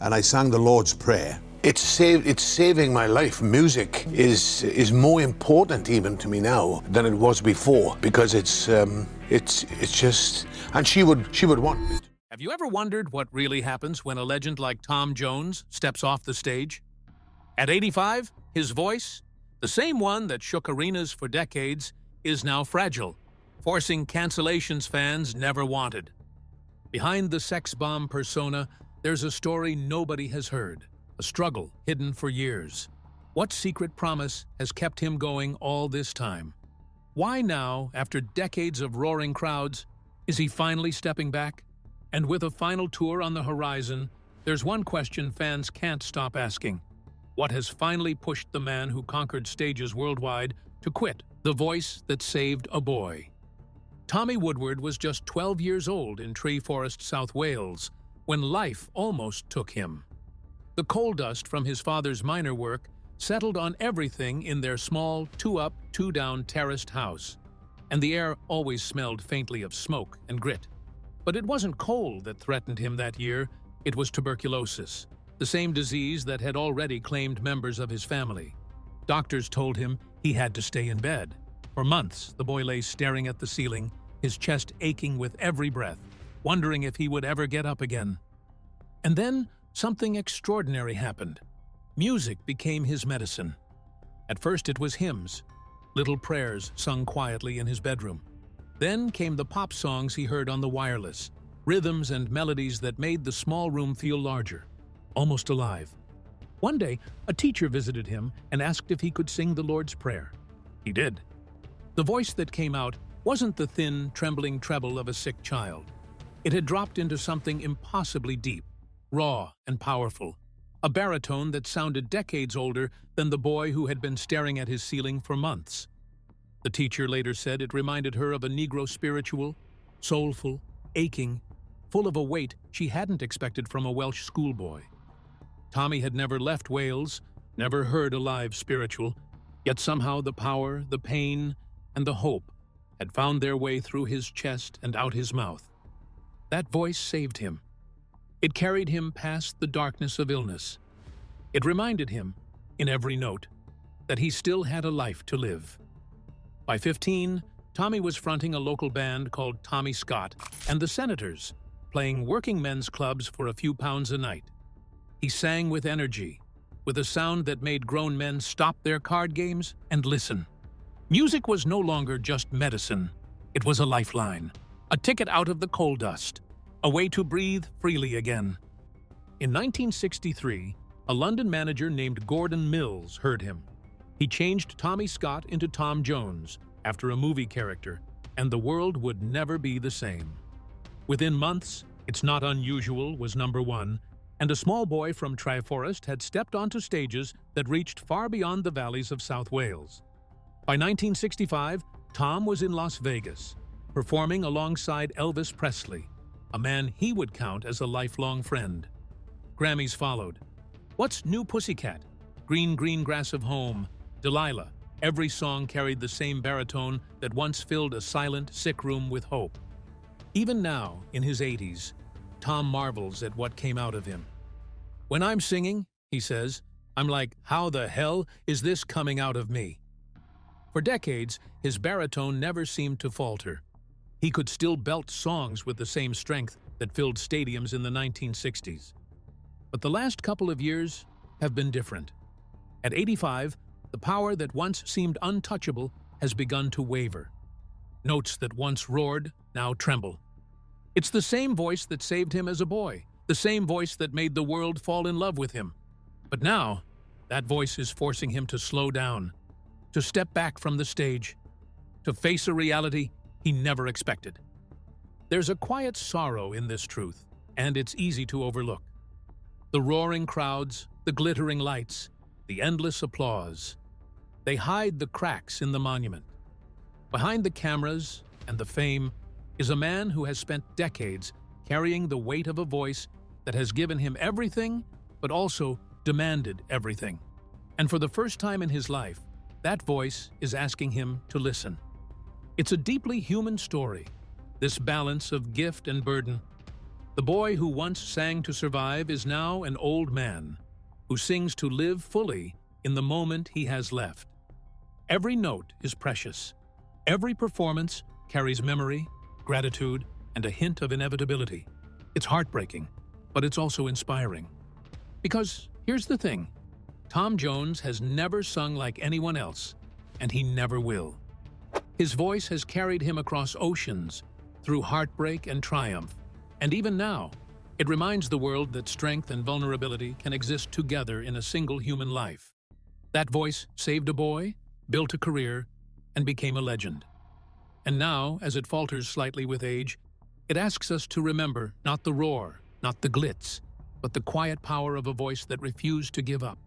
and I sang the Lord's Prayer. It's saving my life. Music is more important even to me now than it was before, because it's just, and she would want it. Have you ever wondered what really happens when a legend like Tom Jones steps off the stage? At 85, his voice, the same one that shook arenas for decades, is now fragile, forcing cancellations fans never wanted. Behind the sex bomb persona, there's a story nobody has heard, a struggle hidden for years. What secret promise has kept him going all this time? Why now, after decades of roaring crowds, is he finally stepping back? And with a final tour on the horizon, there's one question fans can't stop asking. What has finally pushed the man who conquered stages worldwide to quit, the voice that saved a boy? Tommy Woodward was just 12 years old in Treforest, South Wales, when life almost took him. The coal dust from his father's miner work settled on everything in their small, two-up, two-down terraced house, and the air always smelled faintly of smoke and grit. But it wasn't coal that threatened him that year, it was tuberculosis, the same disease that had already claimed members of his family. Doctors told him he had to stay in bed. For months, the boy lay staring at the ceiling, his chest aching with every breath, wondering if he would ever get up again. And then, something extraordinary happened. Music became his medicine. At first it was hymns, little prayers sung quietly in his bedroom. Then came the pop songs he heard on the wireless, rhythms and melodies that made the small room feel larger, almost alive. One day, a teacher visited him and asked if he could sing the Lord's Prayer. He did. The voice that came out wasn't the thin, trembling treble of a sick child. It had dropped into something impossibly deep, raw and powerful, a baritone that sounded decades older than the boy who had been staring at his ceiling for months. The teacher later said it reminded her of a Negro spiritual, soulful, aching, full of a weight she hadn't expected from a Welsh schoolboy. Tommy had never left Wales, never heard a live spiritual, yet somehow the power, the pain, and the hope had found their way through his chest and out his mouth. That voice saved him. It carried him past the darkness of illness. It reminded him, in every note, that he still had a life to live. By 15, Tommy was fronting a local band called Tommy Scott and the Senators, playing working men's clubs for a few pounds a night. He sang with energy, with a sound that made grown men stop their card games and listen. Music was no longer just medicine. It was a lifeline, a ticket out of the coal dust, a way to breathe freely again. In 1963, a London manager named Gordon Mills heard him. He changed Tommy Scott into Tom Jones after a movie character, and the world would never be the same. Within months, It's Not Unusual was #1, and a small boy from Treforest had stepped onto stages that reached far beyond the valleys of South Wales. By 1965, Tom was in Las Vegas, performing alongside Elvis Presley, a man he would count as a lifelong friend. Grammys followed. What's New Pussycat? Green Green Grass of Home, Delilah. Every song carried the same baritone that once filled a silent, sick room with hope. Even now, in his 80s, Tom marvels at what came out of him. "When I'm singing," he says, "I'm like, how the hell is this coming out of me?" For decades, his baritone never seemed to falter. He could still belt songs with the same strength that filled stadiums in the 1960s. But the last couple of years have been different. At 85, the power that once seemed untouchable has begun to waver. Notes that once roared now tremble. It's the same voice that saved him as a boy, the same voice that made the world fall in love with him. But now, that voice is forcing him to slow down, to step back from the stage, to face a reality he never expected. There's a quiet sorrow in this truth, and it's easy to overlook. The roaring crowds, the glittering lights, the endless applause. They hide the cracks in the monument. Behind the cameras and the fame is a man who has spent decades carrying the weight of a voice that has given him everything, but also demanded everything. And for the first time in his life, that voice is asking him to listen. It's a deeply human story, this balance of gift and burden. The boy who once sang to survive is now an old man who sings to live fully in the moment he has left. Every note is precious. Every performance carries memory, gratitude, and a hint of inevitability. It's heartbreaking, but it's also inspiring. Because here's the thing, Tom Jones has never sung like anyone else, and he never will. His voice has carried him across oceans, through heartbreak and triumph, and even now, it reminds the world that strength and vulnerability can exist together in a single human life. That voice saved a boy, built a career, and became a legend. And now, as it falters slightly with age, it asks us to remember not the roar, not the glitz, but the quiet power of a voice that refused to give up.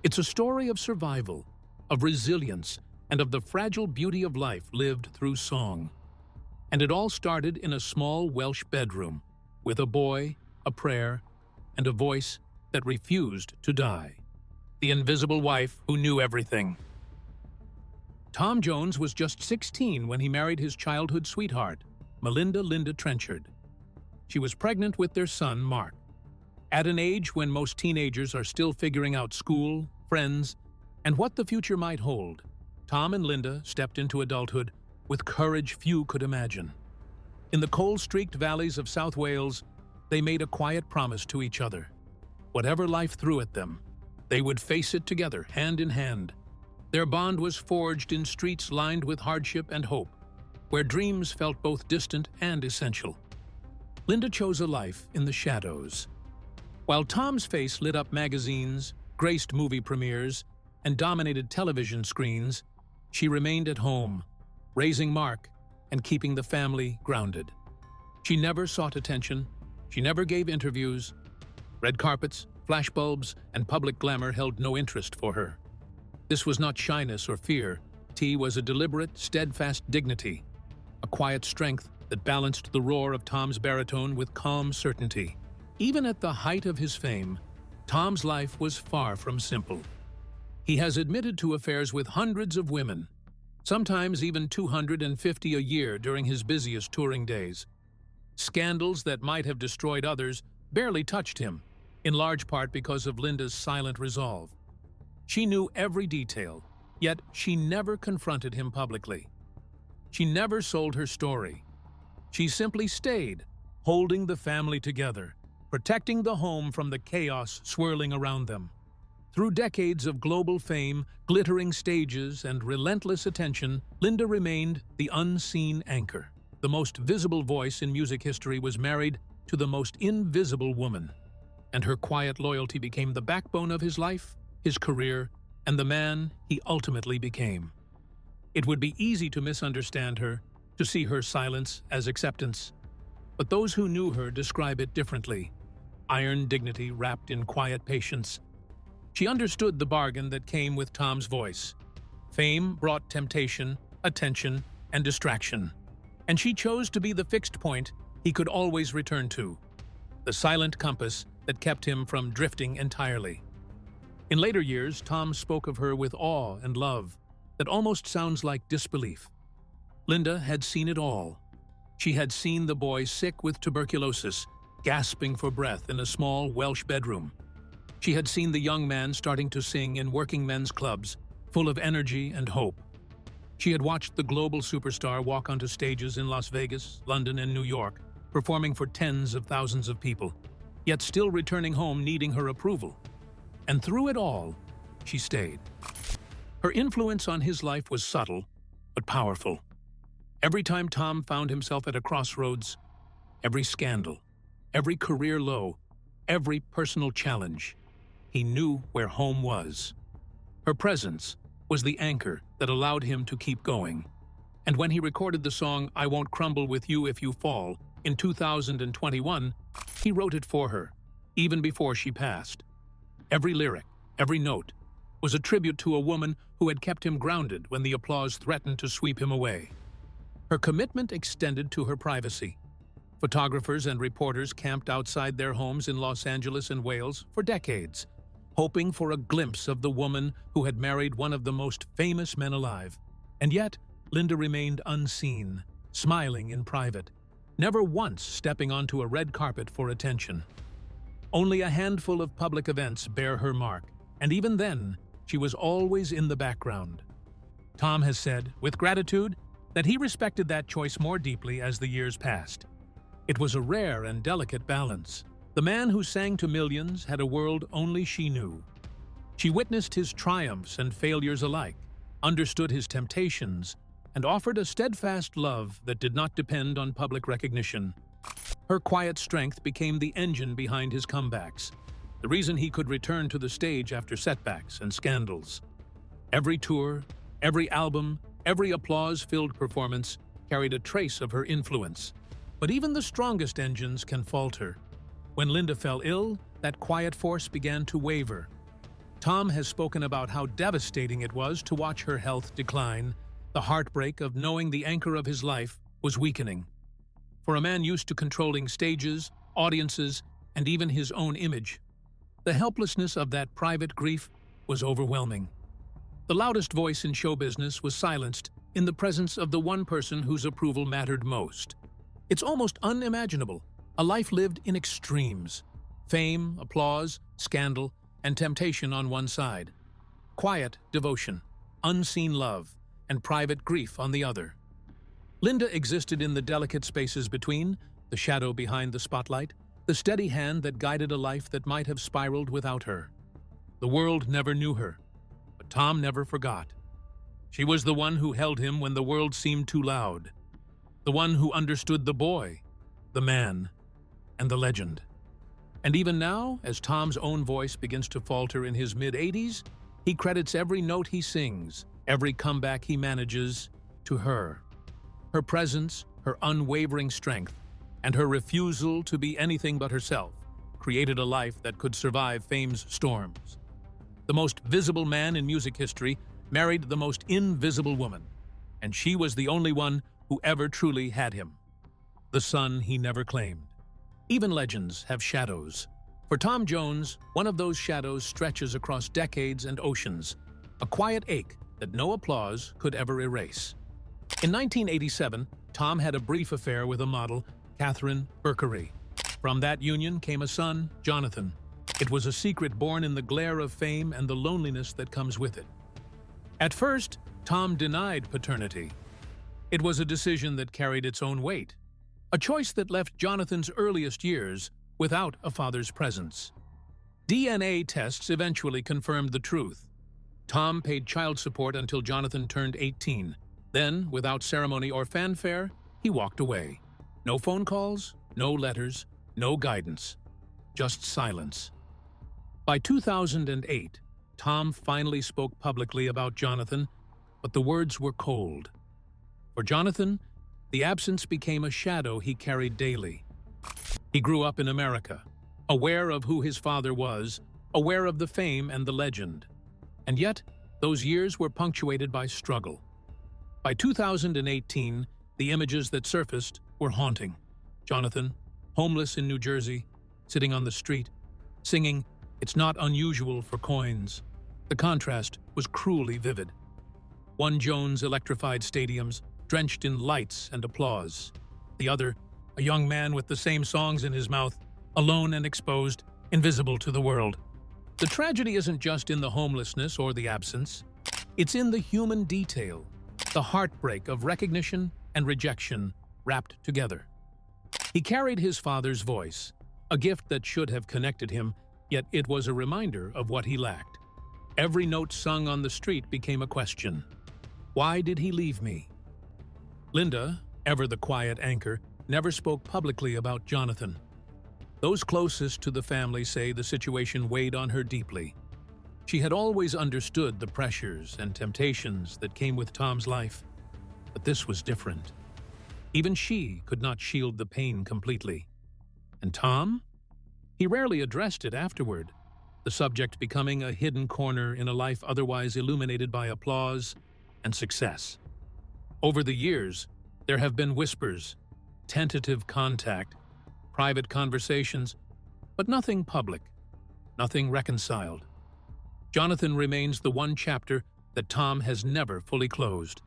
It's a story of survival, of resilience, and of the fragile beauty of life lived through song. And it all started in a small Welsh bedroom, with a boy, a prayer, and a voice that refused to die. The invisible wife who knew everything. Tom Jones was just 16 when he married his childhood sweetheart, Linda Trenchard. She was pregnant with their son, Mark. At an age when most teenagers are still figuring out school, friends, and what the future might hold, Tom and Linda stepped into adulthood with courage few could imagine. In the coal-streaked valleys of South Wales, they made a quiet promise to each other. Whatever life threw at them, they would face it together, hand in hand. Their bond was forged in streets lined with hardship and hope, where dreams felt both distant and essential. Linda chose a life in the shadows. While Tom's face lit up magazines, graced movie premieres, and dominated television screens, she remained at home, raising Mark and keeping the family grounded. She never sought attention. She never gave interviews. Red carpets, flashbulbs, and public glamour held no interest for her. This was not shyness or fear. It was a deliberate, steadfast dignity, a quiet strength that balanced the roar of Tom's baritone with calm certainty. Even at the height of his fame, Tom's life was far from simple. He has admitted to affairs with hundreds of women, sometimes even 250 a year during his busiest touring days. Scandals that might have destroyed others barely touched him, in large part because of Linda's silent resolve. She knew every detail, yet she never confronted him publicly. She never sold her story. She simply stayed, holding the family together, protecting the home from the chaos swirling around them. Through decades of global fame, glittering stages, and relentless attention, Linda remained the unseen anchor. The most visible voice in music history was married to the most invisible woman, and her quiet loyalty became the backbone of his life, his career, and the man he ultimately became. It would be easy to misunderstand her, to see her silence as acceptance, but those who knew her describe it differently. Iron dignity wrapped in quiet patience. She understood the bargain that came with Tom's voice. Fame brought temptation, attention, and distraction, and she chose to be the fixed point he could always return to, the silent compass that kept him from drifting entirely. In later years, Tom spoke of her with awe and love that almost sounds like disbelief. Linda had seen it all. She had seen the boy sick with tuberculosis, gasping for breath in a small Welsh bedroom. She had seen the young man starting to sing in working men's clubs, full of energy and hope. She had watched the global superstar walk onto stages in Las Vegas, London, and New York, performing for tens of thousands of people, yet still returning home needing her approval. And through it all, she stayed. Her influence on his life was subtle, but powerful. Every time Tom found himself at a crossroads, every scandal, every career low, every personal challenge, he knew where home was. Her presence was the anchor that allowed him to keep going. And when he recorded the song "I Won't Crumble With You If You Fall" in 2021, he wrote it for her, even before she passed. Every lyric, every note, was a tribute to a woman who had kept him grounded when the applause threatened to sweep him away. Her commitment extended to her privacy. Photographers and reporters camped outside their homes in Los Angeles and Wales for decades, hoping for a glimpse of the woman who had married one of the most famous men alive. And yet, Linda remained unseen, smiling in private. never once stepping onto a red carpet for attention. Only a handful of public events bear her mark, and even then, she was always in the background. Tom has said, with gratitude, that he respected that choice more deeply as the years passed. It was a rare and delicate balance. The man who sang to millions had a world only she knew. She witnessed his triumphs and failures alike, understood his temptations, and offered a steadfast love that did not depend on public recognition. Her quiet strength became the engine behind his comebacks, the reason he could return to the stage after setbacks and scandals. Every tour, every album, every applause-filled performance carried a trace of her influence. But even the strongest engines can falter. When Linda fell ill, that quiet force began to waver. Tom has spoken about how devastating it was to watch her health decline, the heartbreak of knowing the anchor of his life was weakening. For a man used to controlling stages, audiences, and even his own image, the helplessness of that private grief was overwhelming. The loudest voice in show business was silenced in the presence of the one person whose approval mattered most. It's almost unimaginable, a life lived in extremes: fame, applause, scandal, and temptation on one side, quiet devotion, unseen love, and private grief on the other. Linda existed in the delicate spaces between, the shadow behind the spotlight, the steady hand that guided a life that might have spiraled without her. The world never knew her, but Tom never forgot. She was the one who held him when the world seemed too loud, the one who understood the boy, the man, and the legend. And even now, as Tom's own voice begins to falter in his mid-80s, he credits every note he sings, every comeback he manages, to her. Her presence, her unwavering strength, and her refusal to be anything but herself created a life that could survive fame's storms. The most visible man in music history married the most invisible woman, and she was the only one who ever truly had him, the son he never claimed. Even legends have shadows. For Tom Jones, one of those shadows stretches across decades and oceans, a quiet ache that no applause could ever erase. In 1987, Tom had a brief affair with a model, Catherine Berkery. From that union came a son, Jonathan. It was a secret born in the glare of fame and the loneliness that comes with it. At first, Tom denied paternity. It was a decision that carried its own weight, a choice that left Jonathan's earliest years without a father's presence. DNA tests eventually confirmed the truth. Tom paid child support until Jonathan turned 18. Then, without ceremony or fanfare, he walked away. No phone calls, no letters, no guidance, just silence. By 2008, Tom finally spoke publicly about Jonathan, but the words were cold. For Jonathan, the absence became a shadow he carried daily. He grew up in America, aware of who his father was, aware of the fame and the legend. And yet, those years were punctuated by struggle. By 2018, the images that surfaced were haunting. Jonathan, homeless in New Jersey, sitting on the street, singing, "It's not unusual for coins." The contrast was cruelly vivid. One Jones electrified stadiums, drenched in lights and applause. The other, a young man with the same songs in his mouth, alone and exposed, invisible to the world. The tragedy isn't just in the homelessness or the absence. It's in the human detail, the heartbreak of recognition and rejection wrapped together. He carried his father's voice, a gift that should have connected him, yet it was a reminder of what he lacked. Every note sung on the street became a question. Why did he leave me? Linda, ever the quiet anchor, never spoke publicly about Jonathan. Those closest to the family say the situation weighed on her deeply. She had always understood the pressures and temptations that came with Tom's life, but this was different. Even she could not shield the pain completely. And Tom? He rarely addressed it afterward, the subject becoming a hidden corner in a life otherwise illuminated by applause and success. Over the years, there have been whispers, tentative contact, private conversations, but nothing public, nothing reconciled. Jonathan remains the one chapter that Tom has never fully closed.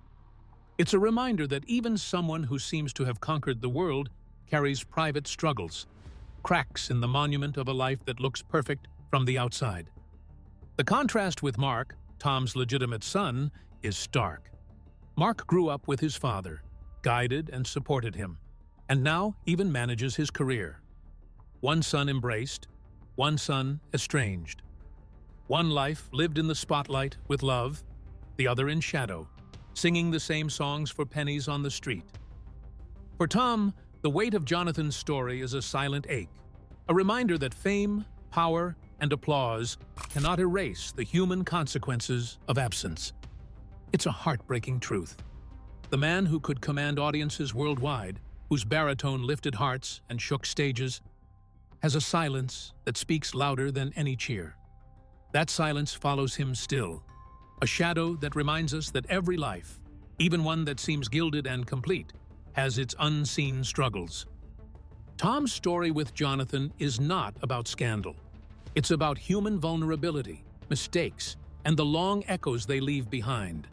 It's a reminder that even someone who seems to have conquered the world carries private struggles, cracks in the monument of a life that looks perfect from the outside. The contrast with Mark, Tom's legitimate son, is stark. Mark grew up with his father, guided and supported him, and now even manages his career. One son embraced, one son estranged. One life lived in the spotlight with love, the other in shadow, singing the same songs for pennies on the street. For Tom, the weight of Jonathan's story is a silent ache, a reminder that fame, power, and applause cannot erase the human consequences of absence. It's a heartbreaking truth. The man who could command audiences worldwide, whose baritone lifted hearts and shook stages, has a silence that speaks louder than any cheer. That silence follows him still, a shadow that reminds us that every life, even one that seems gilded and complete, has its unseen struggles. Tom's story with Jonathan is not about scandal. It's about human vulnerability, mistakes, and the long echoes they leave behind.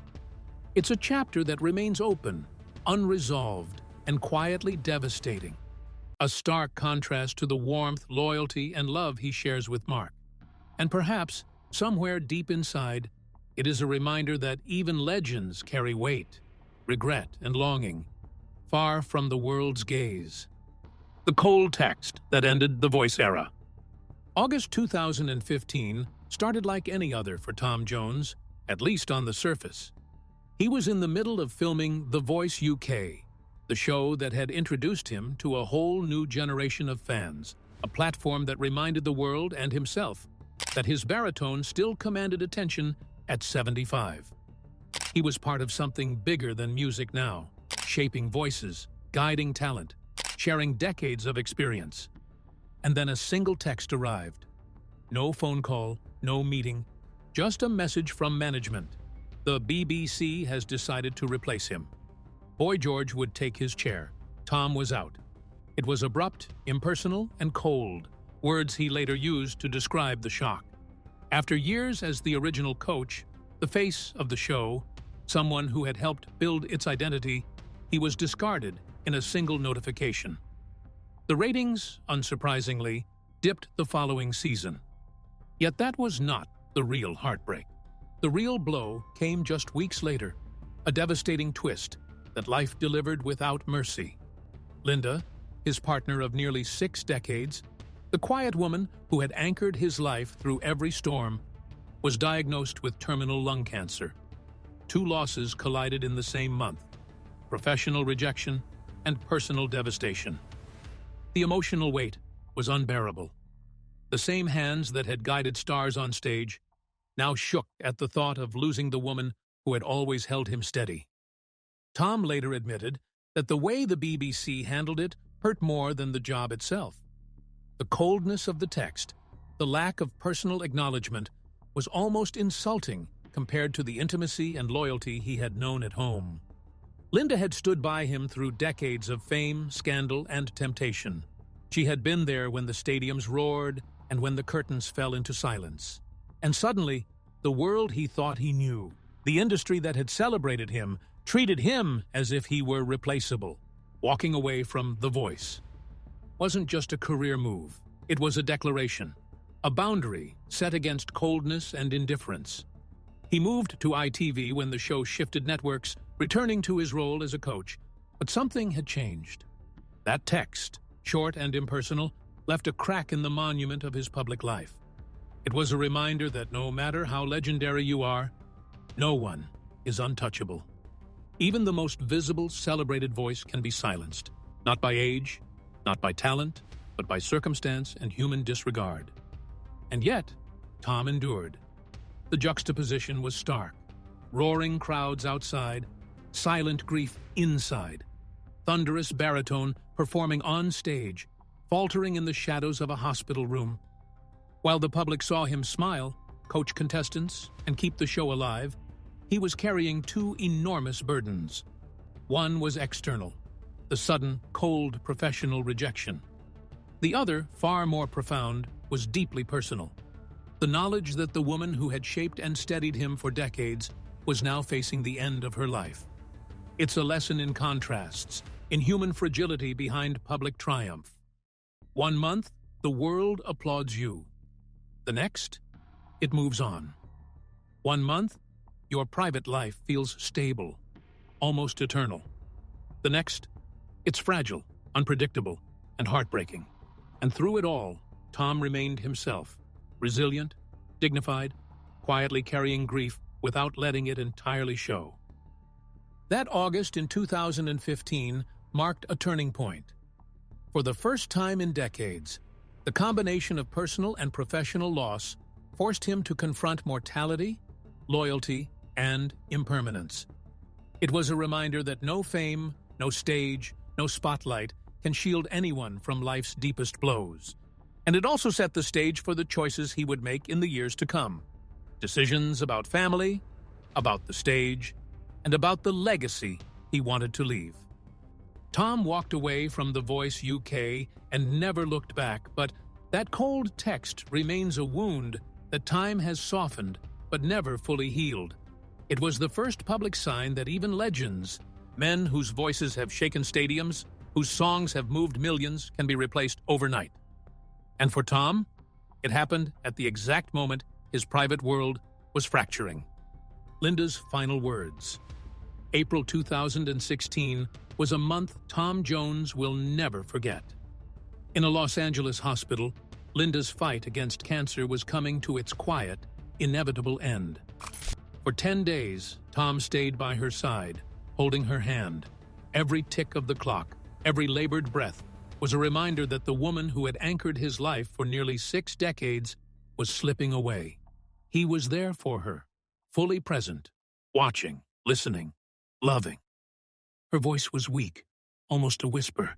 It's a chapter that remains open, unresolved, and quietly devastating. A stark contrast to the warmth, loyalty, and love he shares with Mark. And perhaps, somewhere deep inside, it is a reminder that even legends carry weight, regret, and longing, far from the world's gaze. The cold text that ended the voice era. August 2015 started like any other for Tom Jones, at least on the surface. He was in the middle of filming The Voice UK, the show that had introduced him to a whole new generation of fans, a platform that reminded the world and himself that his baritone still commanded attention at 75. He was part of something bigger than music now, shaping voices, guiding talent, sharing decades of experience. And then a single text arrived. No phone call, no meeting, just a message from management. The BBC has decided to replace him. Boy George would take his chair. Tom was out. It was abrupt, impersonal, and cold, words he later used to describe the shock. After years as the original coach, the face of the show, someone who had helped build its identity, he was discarded in a single notification. The ratings, unsurprisingly, dipped the following season. Yet that was not the real heartbreak. The real blow came just weeks later, a devastating twist that life delivered without mercy. Linda, his partner of nearly 6 decades, the quiet woman who had anchored his life through every storm, was diagnosed with terminal lung cancer. 2 losses collided in the same month: professional rejection and personal devastation. The emotional weight was unbearable. The same hands that had guided stars on stage now shook at the thought of losing the woman who had always held him steady. Tom later admitted that the way the BBC handled it hurt more than the job itself. The coldness of the text, the lack of personal acknowledgement, was almost insulting compared to the intimacy and loyalty he had known at home. Linda had stood by him through decades of fame, scandal, and temptation. She had been there when the stadiums roared and when the curtains fell into silence. And suddenly, the world he thought he knew, the industry that had celebrated him, treated him as if he were replaceable. Walking away from The Voice wasn't just a career move. It was a declaration, a boundary set against coldness and indifference. He moved to ITV when the show shifted networks, returning to his role as a coach. But something had changed. That text, short and impersonal, left a crack in the monument of his public life. It was a reminder that no matter how legendary you are, no one is untouchable. Even the most visible, celebrated voice can be silenced, not by age, not by talent, but by circumstance and human disregard. And yet, Tom endured. The juxtaposition was stark. Roaring crowds outside, silent grief inside. Thunderous baritone performing on stage, faltering in the shadows of a hospital room. While the public saw him smile, coach contestants, and keep the show alive, he was carrying 2 enormous burdens. One was external, the sudden, cold professional rejection. The other, far more profound, was deeply personal. The knowledge that the woman who had shaped and steadied him for decades was now facing the end of her life. It's a lesson in contrasts, in human fragility behind public triumph. 1 month, the world applauds you. The next, it moves on. 1 month, your private life feels stable, almost eternal. The next, it's fragile, unpredictable, and heartbreaking. And through it all, Tom remained himself, resilient, dignified, quietly carrying grief without letting it entirely show. That August in 2015 marked a turning point. For the first time in decades, the combination of personal and professional loss forced him to confront mortality, loyalty, and impermanence. It was a reminder that no fame, no stage, no spotlight can shield anyone from life's deepest blows. And it also set the stage for the choices he would make in the years to come. Decisions about family, about the stage, and about the legacy he wanted to leave. Tom walked away from The Voice UK and never looked back, but that cold text remains a wound that time has softened but never fully healed. It was the first public sign that even legends, men whose voices have shaken stadiums, whose songs have moved millions, can be replaced overnight. And for Tom, it happened at the exact moment his private world was fracturing. Linda's final words. April 2016 was a month Tom Jones will never forget. In a Los Angeles hospital, Linda's fight against cancer was coming to its quiet, inevitable end. For 10 days, Tom stayed by her side, holding her hand. Every tick of the clock, every labored breath, was a reminder that the woman who had anchored his life for nearly 6 decades was slipping away. He was there for her, fully present, watching, listening, loving. Her voice was weak, almost a whisper,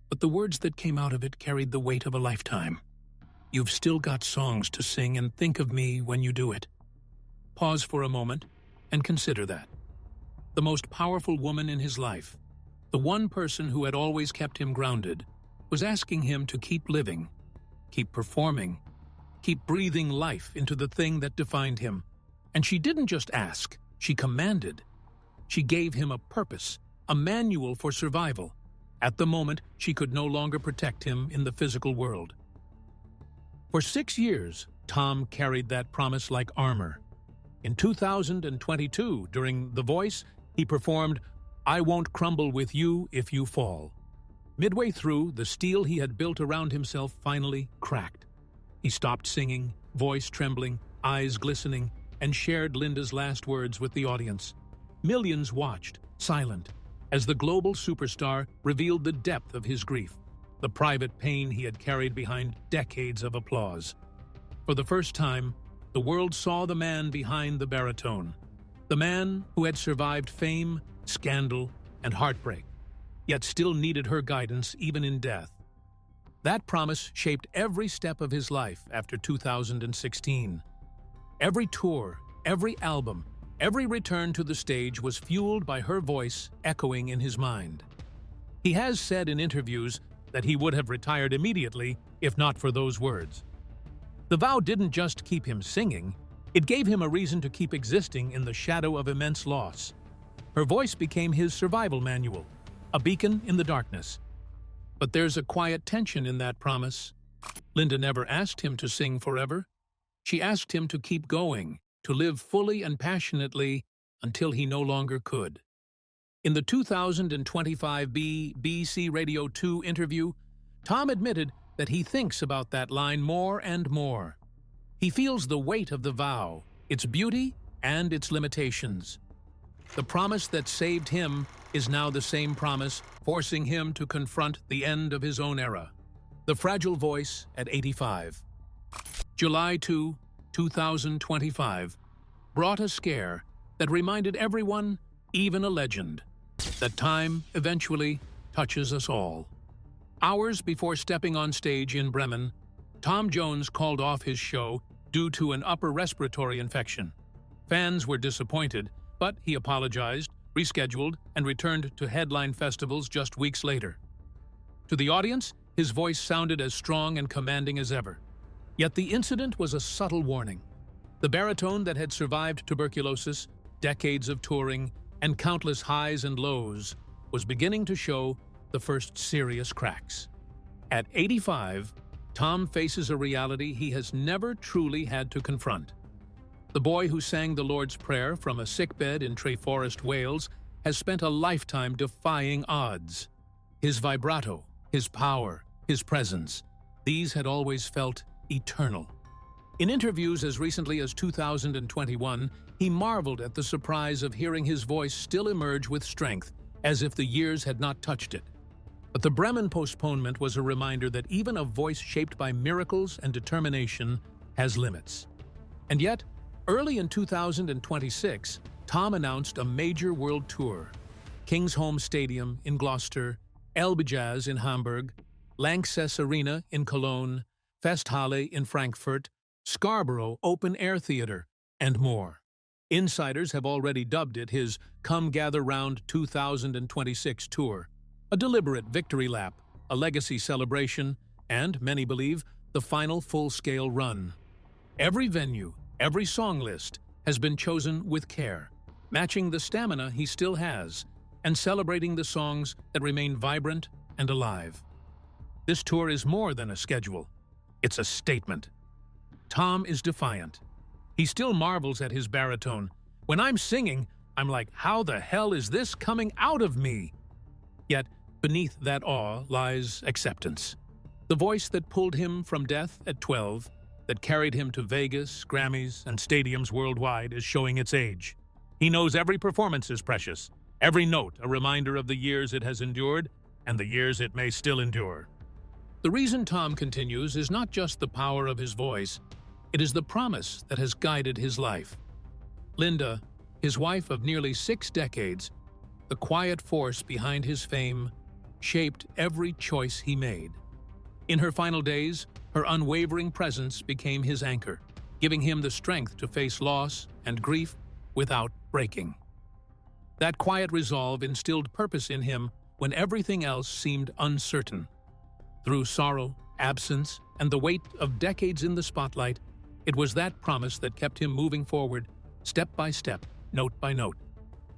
but the words that came out of it carried the weight of a lifetime. You've still got songs to sing, and think of me when you do it. Pause for a moment and consider that. The most powerful woman in his life, the one person who had always kept him grounded, was asking him to keep living, keep performing, keep breathing life into the thing that defined him. And she didn't just ask, she commanded. She gave him a purpose, a manual for survival. At the moment, she could no longer protect him in the physical world. For 6 years, Tom carried that promise like armor. In 2022, during The Voice, he performed "I Won't Crumble With You If You Fall." Midway through, the steel he had built around himself finally cracked. He stopped singing, voice trembling, eyes glistening, and shared Linda's last words with the audience. Millions watched, silent, as the global superstar revealed the depth of his grief, the private pain he had carried behind decades of applause. For the first time, the world saw the man behind the baritone, the man who had survived fame, scandal, and heartbreak, yet still needed her guidance even in death. That promise shaped every step of his life after 2016. Every tour, every album, every return to the stage was fueled by her voice echoing in his mind. He has said in interviews that he would have retired immediately if not for those words. The vow didn't just keep him singing, it gave him a reason to keep existing in the shadow of immense loss. Her voice became his survival manual, a beacon in the darkness. But there's a quiet tension in that promise. Linda never asked him to sing forever. She asked him to keep going, to live fully and passionately until he no longer could. In the 2025 BBC Radio 2 interview, Tom admitted that he thinks about that line more and more. He feels the weight of the vow, its beauty and its limitations. The promise that saved him is now the same promise, forcing him to confront the end of his own era. The fragile voice at 85. July 2, 2025, brought a scare that reminded everyone, even a legend, that time eventually touches us all. Hours before stepping on stage in Bremen, Tom Jones called off his show due to an upper respiratory infection. Fans were disappointed, but he apologized, rescheduled, and returned to headline festivals just weeks later. To the audience, his voice sounded as strong and commanding as ever. Yet the incident was a subtle warning. The baritone that had survived tuberculosis, decades of touring, and countless highs and lows was beginning to show the first serious cracks. At 85, Tom faces a reality he has never truly had to confront. The boy who sang the Lord's Prayer from a sickbed in Treforest, Wales, has spent a lifetime defying odds. His vibrato, his power, his presence, these had always felt eternal. In interviews as recently as 2021, he marveled at the surprise of hearing his voice still emerge with strength, as if the years had not touched it. But the Bremen postponement was a reminder that even a voice shaped by miracles and determination has limits. And yet, early in 2026, Tom announced a major world tour. Kingsholm Stadium in Gloucester, Elbe Jazz in Hamburg, Lanxess Arena in Cologne, Festhalle in Frankfurt, Scarborough Open Air Theatre, and more. Insiders have already dubbed it his Come Gather Round 2026 tour, a deliberate victory lap, a legacy celebration, and, many believe, the final full-scale run. Every venue, every song list has been chosen with care, matching the stamina he still has and celebrating the songs that remain vibrant and alive. This tour is more than a schedule. It's a statement. Tom is defiant. He still marvels at his baritone. When I'm singing, I'm like, how the hell is this coming out of me? Yet, beneath that awe lies acceptance. The voice that pulled him from death at 12, that carried him to Vegas, Grammys, and stadiums worldwide is showing its age. He knows every performance is precious, every note a reminder of the years it has endured and the years it may still endure. The reason Tom continues is not just the power of his voice, it is the promise that has guided his life. Linda, his wife of nearly 6 decades, the quiet force behind his fame, shaped every choice he made. In her final days, her unwavering presence became his anchor, giving him the strength to face loss and grief without breaking. That quiet resolve instilled purpose in him when everything else seemed uncertain. Through sorrow, absence, and the weight of decades in the spotlight, it was that promise that kept him moving forward, step by step, note by note.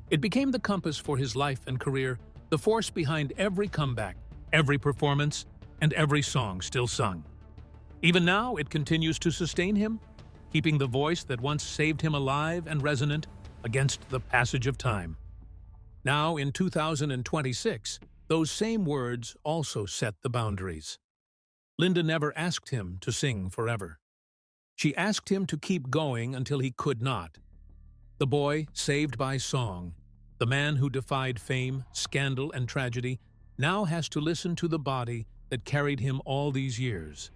It became the compass for his life and career, the force behind every comeback, every performance, and every song still sung. Even now, it continues to sustain him, keeping the voice that once saved him alive and resonant against the passage of time. Now, in 2026, those same words also set the boundaries. Linda never asked him to sing forever. She asked him to keep going until he could not. The boy saved by song, the man who defied fame, scandal, and tragedy, now has to listen to the body that carried him all these years.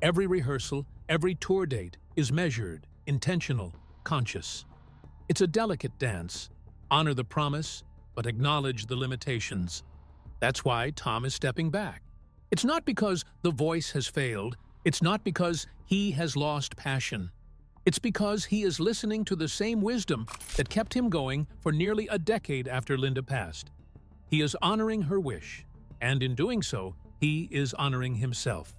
Every rehearsal, every tour date is measured, intentional, conscious. It's a delicate dance. Honor the promise, but acknowledge the limitations. That's why Tom is stepping back. It's not because the voice has failed. It's not because he has lost passion. It's because he is listening to the same wisdom that kept him going for nearly a decade after Linda passed. He is honoring her wish, and in doing so, he is honoring himself.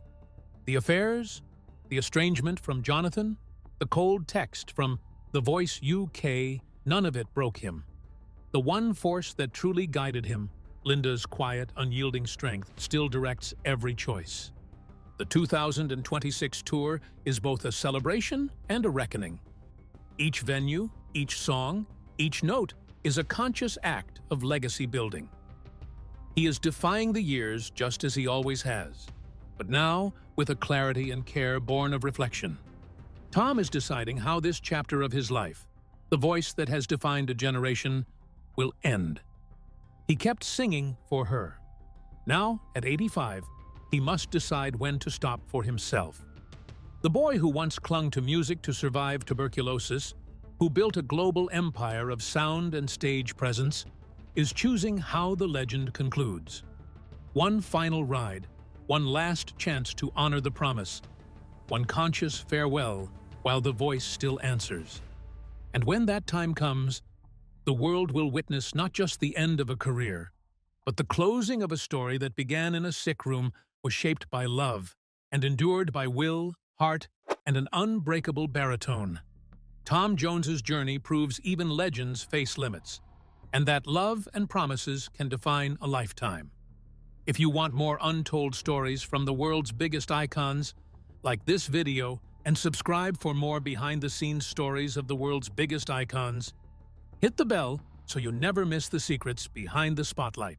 The affairs, the estrangement from Jonathan, the cold text from The Voice UK, none of it broke him. The one force that truly guided him, Linda's quiet, unyielding strength, still directs every choice. The 2026 tour is both a celebration and a reckoning. Each venue, each song, each note is a conscious act of legacy building. He is defying the years just as he always has, but now with a clarity and care born of reflection. Tom is deciding how this chapter of his life, the voice that has defined a generation, will end. He kept singing for her. Now, at 85, he must decide when to stop for himself. The boy who once clung to music to survive tuberculosis, who built a global empire of sound and stage presence, is choosing how the legend concludes. One final ride, one last chance to honor the promise, one conscious farewell while the voice still answers. And when that time comes, the world will witness not just the end of a career, but the closing of a story that began in a sick room, was shaped by love, and endured by will, heart, and an unbreakable baritone. Tom Jones's journey proves even legends face limits, and that love and promises can define a lifetime. If you want more untold stories from the world's biggest icons, like this video and subscribe for more behind-the-scenes stories of the world's biggest icons. Hit the bell so you never miss the secrets behind the spotlight.